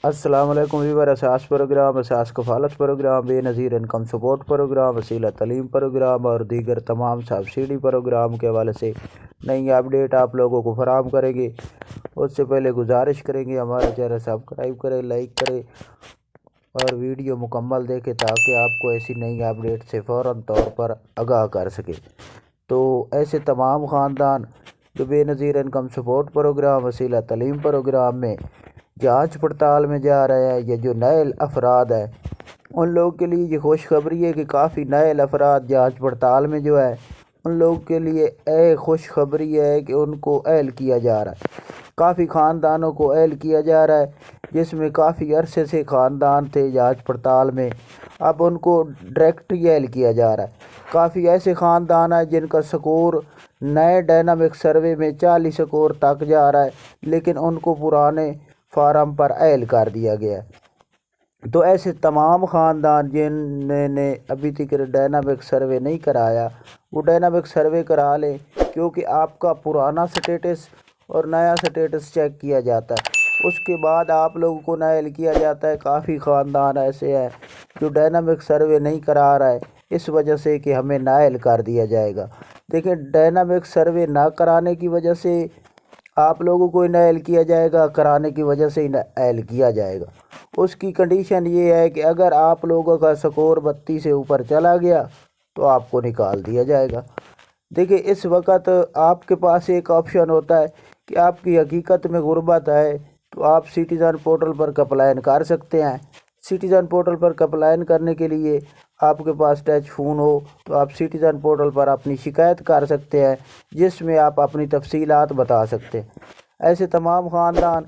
السلام علیکم ویور، اساس پروگرام، اساس کفالت پروگرام، بے نظیر انکم سپورٹ پروگرام، وسیلہ تعلیم پروگرام اور دیگر تمام سبسڈی پروگرام کے حوالے سے نئی اپڈیٹ آپ لوگوں کو فراہم کریں گے۔ اس سے پہلے گزارش کریں گے ہمارا چینل سبسکرائب کریں، لائک کریں اور ویڈیو مکمل دیکھیں تاکہ آپ کو ایسی نئی اپڈیٹ سے فوراً طور پر آگاہ کر سکے۔ تو ایسے تمام خاندان جو بے نظیر انکم سپورٹ پروگرام، وسیلہ تعلیم پروگرام میں جانچ پڑتال میں جا رہے ہیں یا جو نئے افراد ہیں، ان لوگوں کے لیے یہ خوشخبری ہے کہ کافی نئے افراد جانچ پڑتال میں جو ہے ان لوگوں کے لیے خوشخبری ہے کہ ان کو اہل کیا جا رہا ہے۔ کافی خاندانوں کو اہل کیا جا رہا ہے جس میں کافی عرصے سے خاندان تھے جانچ پڑتال میں، اب ان کو ڈائریکٹ اہل کیا جا رہا ہے۔ کافی ایسے خاندان ہیں جن کا سکور نئے ڈائنامک سروے میں 40 سکور تک جا رہا ہے لیکن ان کو پرانے فارم پر اہل کر دیا گیا ہے۔ تو ایسے تمام خاندان جن نے ابھی تک ڈائنامک سروے نہیں کرایا وہ ڈائنامک سروے کرا لیں، کیونکہ آپ کا پرانا سٹیٹس اور نیا سٹیٹس چیک کیا جاتا ہے، اس کے بعد آپ لوگوں کو نائل کیا جاتا ہے۔ کافی خاندان ایسے ہیں جو ڈائنامک سروے نہیں کرا رہا ہے اس وجہ سے کہ ہمیں نائل کر دیا جائے گا۔ دیکھیں، ڈائنامک سروے نہ کرانے کی وجہ سے آپ لوگوں کو نائل کیا جائے گا، کرانے کی وجہ سے نائل کیا جائے گا۔ اس کی کنڈیشن یہ ہے کہ اگر آپ لوگوں کا سکور 32 سے اوپر چلا گیا تو آپ کو نکال دیا جائے گا۔ دیکھیں، اس وقت آپ کے پاس ایک آپشن ہوتا ہے کہ آپ کی حقیقت میں غربت ہے تو آپ سٹیزن پورٹل پر کمپلین کر سکتے ہیں۔ سٹیزن پورٹل پر کمپلین کرنے کے لیے آپ کے پاس ٹچ فون ہو تو آپ سٹیزن پورٹل پر اپنی شکایت کر سکتے ہیں جس میں آپ اپنی تفصیلات بتا سکتے ہیں۔ ایسے تمام خاندان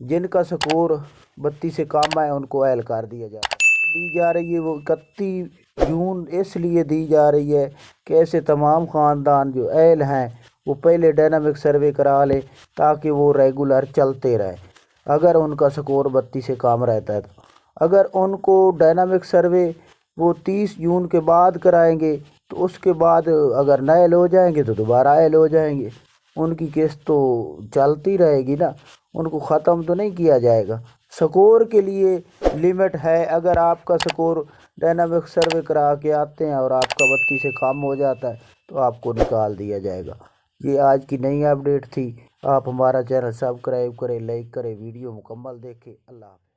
جن کا سکور 32 سے کم ہے ان کو اہل کر دیا جاتا ہے۔ دی جا رہی ہے وہ 31 جون اس لیے دی جا رہی ہے کہ ایسے تمام خاندان جو اہل ہیں وہ پہلے ڈائنامک سروے کرا لیں تاکہ وہ ریگولر چلتے رہیں اگر ان کا سکور 32 سے کم رہتا ہے۔ تو اگر ان کو ڈائنامک سروے وہ 30 جون کے بعد کرائیں گے تو اس کے بعد اگر نائل ہو جائیں گے تو دوبارہ اہل ہو جائیں گے، ان کی قسط تو چلتی رہے گی نا، ان کو ختم تو نہیں کیا جائے گا۔ سکور کے لیے لمٹ ہے، اگر آپ کا سکور ڈائنامک سروے کرا کے آتے ہیں اور آپ کا 32 سے کم ہو جاتا ہے تو آپ کو نکال دیا جائے گا۔ یہ آج کی نئی اپڈیٹ تھی۔ آپ ہمارا چینل سبسکرائب کریں، لائک کریں، ویڈیو مکمل دیکھیں۔ اللہ حافظ۔